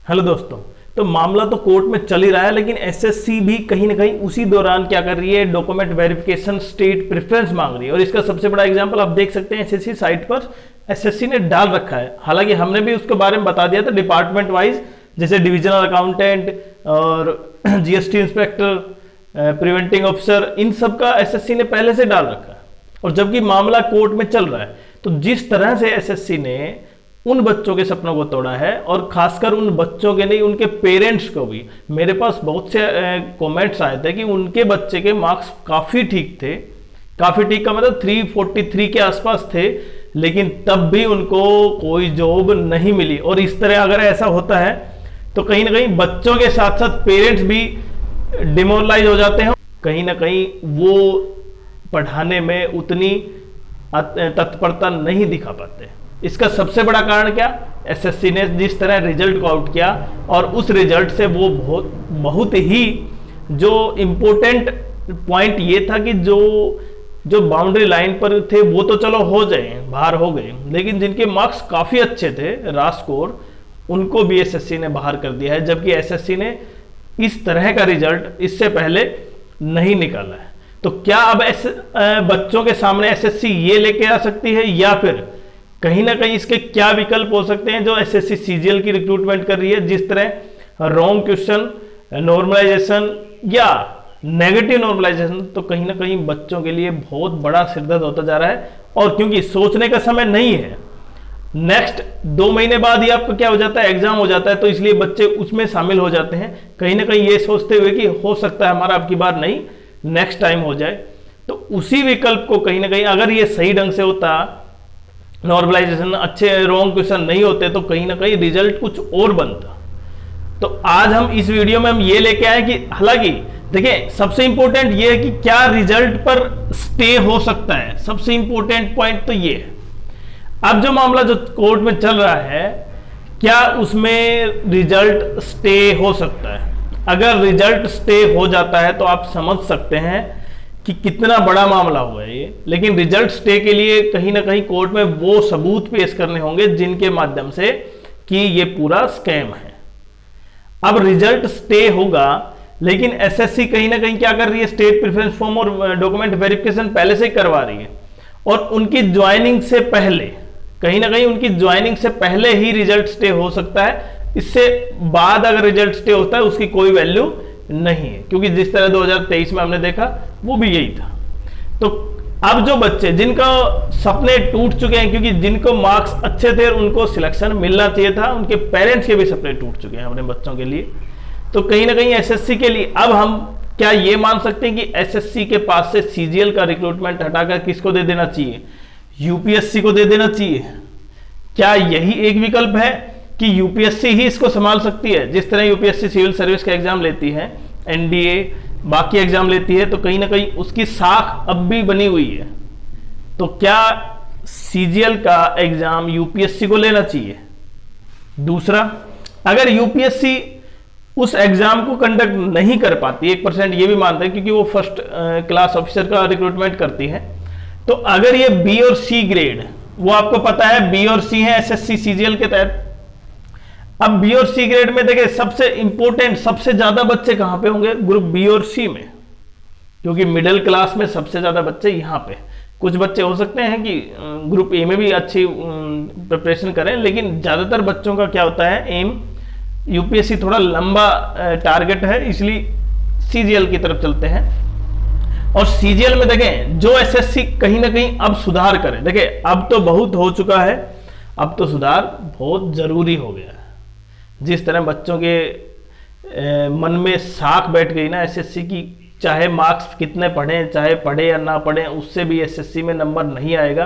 Hello दोस्तों। तो मामला तो कोर्ट में चल ही रहा है, लेकिन एसएससी भी कहीं ना कहीं उसी दौरान क्या कर रही है, डॉक्यूमेंट वेरिफिकेशन स्टेट प्रेफरेंस मांग रही है। और इसका सबसे बड़ा एग्जांपल आप देख सकते हैं, एसएससी साइट पर एसएससी ने डाल रखा है। हालांकि हमने भी उसके बारे में बता दिया था डिपार्टमेंट वाइज, जैसे डिविजनल अकाउंटेंट और जीएसटी इंस्पेक्टर, प्रिवेंटिंग ऑफिसर, इन सब का एसएससी ने पहले से डाल रखा है। और जबकि मामला कोर्ट में चल रहा है, तो जिस तरह से एसएससी ने उन बच्चों के सपनों को तोड़ा है, और खासकर उन बच्चों के नहीं, उनके पेरेंट्स को भी, मेरे पास बहुत से कमेंट्स आए थे कि उनके बच्चे के मार्क्स काफ़ी ठीक थे। काफ़ी ठीक का मतलब 343 के आसपास थे, लेकिन तब भी उनको कोई जॉब नहीं मिली। और इस तरह अगर ऐसा होता है तो कहीं ना कहीं बच्चों के साथ साथ पेरेंट्स भी डिमोरलाइज हो जाते हैं, कहीं ना कहीं वो पढ़ाने में उतनी तत्परता नहीं दिखा पाते। इसका सबसे बड़ा कारण क्या, एसएससी ने जिस तरह रिजल्ट को आउट किया, और उस रिजल्ट से वो बहुत ही जो इम्पोर्टेंट पॉइंट ये था कि जो बाउंड्री लाइन पर थे वो तो चलो हो जाए, बाहर हो गए, लेकिन जिनके मार्क्स काफ़ी अच्छे थे रा स्कोर, उनको भी एसएससी ने बाहर कर दिया है। जबकि एसएससी ने इस तरह का रिजल्ट इससे पहले नहीं निकाला है। तो क्या अब बच्चों के सामने एसएससी ये लेके आ सकती है, या फिर कहीं ना कहीं इसके क्या विकल्प हो सकते हैं जो एसएससी सीजीएल की रिक्रूटमेंट कर रही है, जिस तरह रॉन्ग क्वेश्चन, नॉर्मलाइजेशन या नेगेटिव नॉर्मलाइजेशन, तो कहीं ना कहीं बच्चों के लिए बहुत बड़ा सिरदर्द होता जा रहा है। और क्योंकि सोचने का समय नहीं है, नेक्स्ट 2 महीने बाद ही आपका क्या हो जाता है, एग्जाम हो जाता है, तो इसलिए बच्चे उसमें शामिल हो जाते हैं, कहीं ना कहीं ये सोचते हुए कि हो सकता है हमारा अब की बार नहीं, नेक्स्ट टाइम हो जाए। तो उसी विकल्प को कहीं ना कहीं, अगर ये सही ढंग से होता, नॉर्मलाइजेशन, अच्छे रॉन्ग क्वेश्चन नहीं होते, तो कहीं ना कहीं रिजल्ट कुछ और बनता। तो आज हम इस वीडियो में हम ये लेके आए कि हालांकि देखिए सबसे इंपॉर्टेंट ये है कि क्या रिजल्ट पर स्टे हो सकता है। सबसे इंपॉर्टेंट पॉइंट तो ये है, अब जो मामला जो कोर्ट में चल रहा है, क्या उसमें रिजल्ट स्टे हो सकता है। अगर रिजल्ट स्टे हो जाता है तो आप समझ सकते हैं कि कितना बड़ा मामला हुआ है ये। लेकिन रिजल्ट स्टे के लिए कहीं ना कहीं कोर्ट में वो सबूत पेश करने होंगे जिनके माध्यम से कि ये पूरा स्कैम है। अब रिजल्ट स्टे होगा, लेकिन एसएससी कहीं ना कहीं क्या कर रही है, स्टेट प्रेफरेंस फॉर्म और डॉक्यूमेंट वेरिफिकेशन पहले से ही करवा रही है, और उनकी ज्वाइनिंग से पहले, कहीं ना कहीं उनकी ज्वाइनिंग से पहले ही रिजल्ट स्टे हो सकता है। इससे बाद अगर रिजल्ट स्टे होता है उसकी कोई वैल्यू नहीं है, क्योंकि जिस तरह 2023 में हमने देखा वो भी यही था। तो अब जो बच्चे जिनका सपने टूट चुके हैं, क्योंकि जिनको मार्क्स अच्छे थे उनको सिलेक्शन मिलना चाहिए था, उनके पेरेंट्स के भी सपने टूट चुके हैं अपने बच्चों के लिए, तो कहीं ना कहीं एसएससी के लिए अब हम क्या ये मान सकते हैं कि एसएससी के पास से सीजीएल का रिक्रूटमेंट हटाकर किसको दे देना चाहिए, यूपीएससी को दे देना चाहिए। क्या यही एक विकल्प है कि यूपीएससी ही इसको संभाल सकती है। जिस तरह यूपीएससी सिविल सर्विस का एग्जाम लेती है, एनडीए बाकी एग्जाम लेती है, तो कहीं ना कहीं उसकी साख अब भी बनी हुई है। तो क्या सीजीएल का एग्जाम यूपीएससी को लेना चाहिए। दूसरा, अगर यूपीएससी उस एग्जाम को कंडक्ट नहीं कर पाती, 1% ये भी मानते हैं क्योंकि वो फर्स्ट क्लास ऑफिसर का रिक्रूटमेंट करती है, तो अगर ये बी और सी ग्रेड, वो आपको पता है बी और सी है एसएससी सीजीएल के तहत। अब बी और सी ग्रेड में देखिए सबसे इंपॉर्टेंट, सबसे ज्यादा बच्चे कहां पे होंगे, ग्रुप बी और सी में, क्योंकि मिडिल क्लास में सबसे ज्यादा बच्चे यहां पे। कुछ बच्चे हो सकते हैं कि ग्रुप ए में भी अच्छी प्रिपरेशन करें, लेकिन ज्यादातर बच्चों का क्या होता है, एम यूपीएससी थोड़ा लंबा टारगेट है, इसलिए सीजीएल की तरफ चलते हैं। और सीजीएल में देखें जो एसएससी कहीं ना कहीं अब सुधार करे, देखें अब तो बहुत हो चुका है, अब तो सुधार बहुत जरूरी हो गया है। जिस तरह बच्चों के मन में साख बैठ गई ना एसएससी की, चाहे मार्क्स कितने पढ़ें, चाहे पढ़े या ना पढ़ें, उससे भी एसएससी में नंबर नहीं आएगा,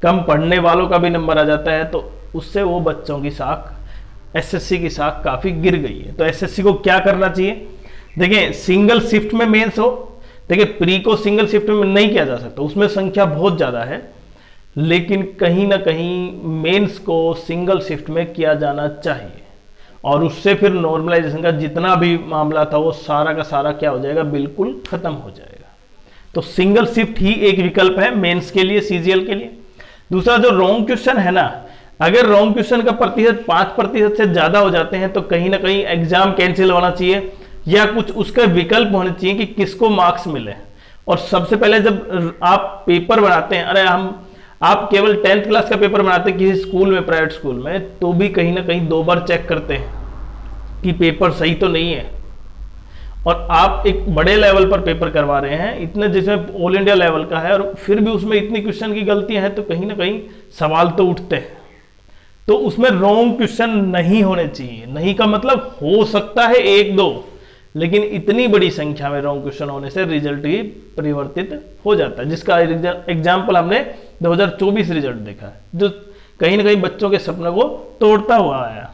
कम पढ़ने वालों का भी नंबर आ जाता है, तो उससे वो बच्चों की साख, एसएससी की साख काफी गिर गई है। तो एसएससी को क्या करना चाहिए, देखिए सिंगल शिफ्ट में मेंस हो, देखिए प्री को सिंगल शिफ्ट में नहीं किया जा सकता, उसमें संख्या बहुत ज्यादा है, लेकिन कहीं ना कहीं मेंस को सिंगल शिफ्ट में किया जाना चाहिए, और उससे फिर नॉर्मलाइजेशन का जितना भी मामला था वो सारा का सारा क्या हो जाएगा, बिल्कुल खत्म हो जाएगा। तो सिंगल शिफ्ट ही एक विकल्प है मेंस के लिए, सीजीएल के लिए। दूसरा जो रॉन्ग क्वेश्चन है ना, अगर रॉन्ग क्वेश्चन का प्रतिशत 5% से ज्यादा हो जाते हैं तो कहीं ना कहीं एग्जाम कैंसिल होना चाहिए या कुछ उसका विकल्प होना चाहिए कि किसको मार्क्स मिले। और सबसे पहले जब आप पेपर बनाते हैं, आप केवल 10th क्लास का पेपर बनाते हैं किसी स्कूल में, प्राइवेट स्कूल में, तो भी कहीं ना कहीं 2 बार चेक करते हैं कि पेपर सही तो नहीं है। और आप एक बड़े लेवल पर पेपर करवा रहे हैं, इतने जिसमें ऑल इंडिया लेवल का है, और फिर भी उसमें इतनी क्वेश्चन की गलतियां हैं, तो कहीं ना कहीं सवाल तो उठते हैं। तो उसमें रॉन्ग क्वेश्चन नहीं होने चाहिए। नहीं का मतलब हो सकता है 1-2, लेकिन इतनी बड़ी संख्या में रॉन्ग क्वेश्चन होने से रिजल्ट ही परिवर्तित हो जाता है, जिसका एग्जाम्पल हमने 2024 रिजल्ट देखा है, जो कहीं ना कहीं बच्चों के सपनों को तोड़ता हुआ आया।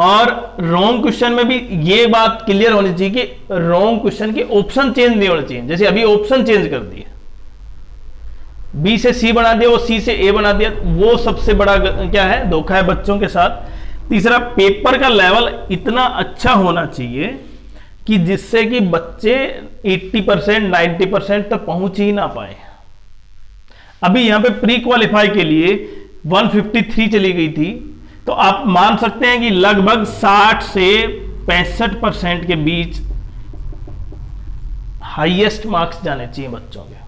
और रॉन्ग क्वेश्चन में भी ये बात क्लियर होनी चाहिए कि रॉन्ग क्वेश्चन के ऑप्शन चेंज नहीं होने चाहिए। जैसे अभी ऑप्शन चेंज कर दिए, बी से सी बना दिया, वो सी से ए बना दिया, वो सबसे बड़ा क्या है, धोखा है बच्चों के साथ। तीसरा, पेपर का लेवल इतना अच्छा होना चाहिए कि जिससे कि बच्चे 80% 90% तक पहुंच ही ना पाए। अभी यहां पे प्री क्वालिफाई के लिए 153 चली गई थी, तो आप मान सकते हैं कि लगभग 60 से 65% के बीच हाईएस्ट मार्क्स जाने चाहिए बच्चों के।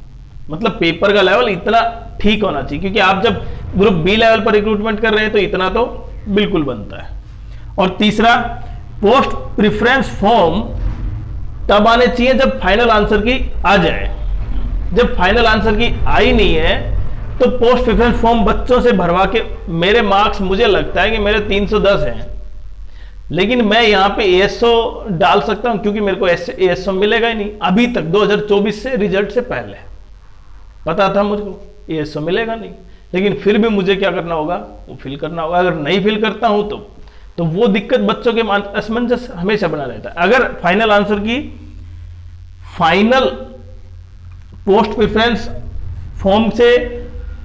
मतलब पेपर का लेवल इतना ठीक होना चाहिए, क्योंकि आप जब ग्रुप बी लेवल पर रिक्रूटमेंट कर रहे हैं तो इतना तो बिल्कुल बनता है। और तीसरा, पोस्ट प्रेफरेंस फॉर्म तब आने चाहिए जब फाइनल आंसर की आ जाए। जब फाइनल आंसर की आई नहीं है तो पोस्ट प्रेफरेंस फॉर्म बच्चों से भरवा के, मेरे मार्क्स मुझे लगता है कि मेरे 310 हैं, लेकिन मैं यहां पे एएसओ डाल सकता हूं क्योंकि मेरे को एएसओ मिलेगा ही नहीं। अभी तक 2024 से रिजल्ट से पहले पता था मुझको एएसओ मिलेगा नहीं, लेकिन फिर भी मुझे क्या करना होगा, वो फिल करना होगा। अगर नहीं फिल करता हूं तो वो दिक्कत बच्चों के असमंजस हमेशा बना रहता है। अगर फाइनल आंसर की फाइनल पोस्ट प्रेफरेंस फॉर्म से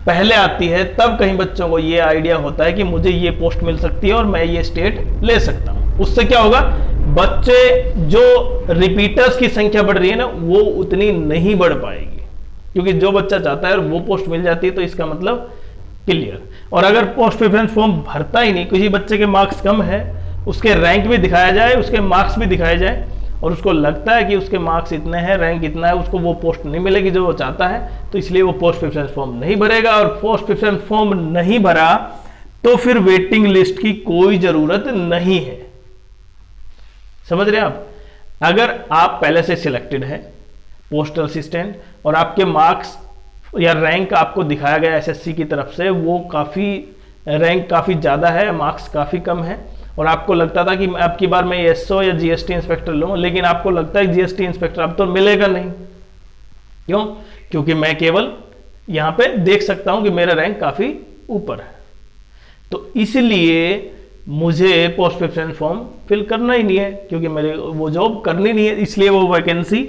पहले आती है, तब कहीं बच्चों को ये आइडिया होता है कि मुझे ये पोस्ट मिल सकती है और मैं ये स्टेट ले सकता हूं। उससे क्या होगा, बच्चे जो रिपीटर्स की संख्या बढ़ रही है ना, वो उतनी नहीं बढ़ पाएगी, क्योंकि जो बच्चा चाहता है वो पोस्ट मिल जाती है, तो इसका मतलब क्लियर। और अगर पोस्ट प्रेफरेंस फॉर्म भरता ही नहीं, किसी बच्चे के मार्क्स कम है, उसके रैंक भी दिखाया जाए, उसके मार्क्स भी दिखाए जाए, और उसको लगता है कि उसके मार्क्स इतने हैं, रैंक इतना है, उसको वो पोस्ट नहीं मिलेगी जो वो चाहता है, तो इसलिए वो पोस्ट प्रेफरेंस फॉर्म नहीं भरेगा। और पोस्ट प्रेफरेंस फॉर्म नहीं भरा तो फिर वेटिंग लिस्ट की कोई जरूरत नहीं है। समझ रहे हैं आप? अगर आप पहले से सिलेक्टेड हैं पोस्टल असिस्टेंट और आपके मार्क्स या रैंक आपको दिखाया गया एसएससी की तरफ से, वो रैंक काफ़ी ज़्यादा है, मार्क्स काफ़ी कम है, और आपको लगता था कि अब की बार मैं एसओ या जीएसटी इंस्पेक्टर लूँ, लेकिन आपको लगता है जीएसटी इंस्पेक्टर अब तो मिलेगा नहीं। क्यों? क्योंकि मैं केवल यहाँ पे देख सकता हूँ कि मेरा रैंक काफ़ी ऊपर है, तो इसलिए मुझे पोस्ट प्रेफरेंस फॉर्म फिल करना ही नहीं है, क्योंकि मेरे वो जॉब करनी नहीं है, इसलिए वो वैकेंसी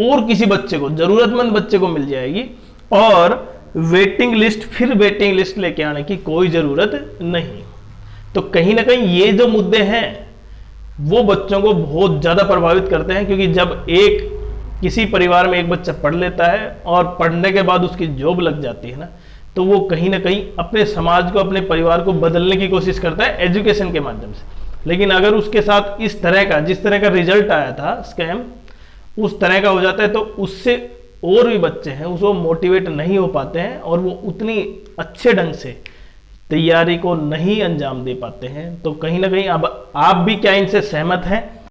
और किसी बच्चे को, जरूरतमंद बच्चे को मिल जाएगी, और वेटिंग लिस्ट लेके आने की कोई जरूरत नहीं। तो कहीं ना कहीं ये जो मुद्दे हैं वो बच्चों को बहुत ज्यादा प्रभावित करते हैं, क्योंकि जब किसी परिवार में एक बच्चा पढ़ लेता है और पढ़ने के बाद उसकी जॉब लग जाती है ना, तो वो कहीं ना कहीं अपने समाज को, अपने परिवार को बदलने की कोशिश करता है एजुकेशन के माध्यम से। लेकिन अगर उसके साथ जिस तरह का रिजल्ट आया था, स्कैम उस तरह का हो जाता है, तो उससे और भी बच्चे हैं उसको मोटिवेट नहीं हो पाते हैं, और वो उतनी अच्छे ढंग से तैयारी को नहीं अंजाम दे पाते हैं। तो कहीं ना कहीं अब आप भी क्या इनसे सहमत हैं?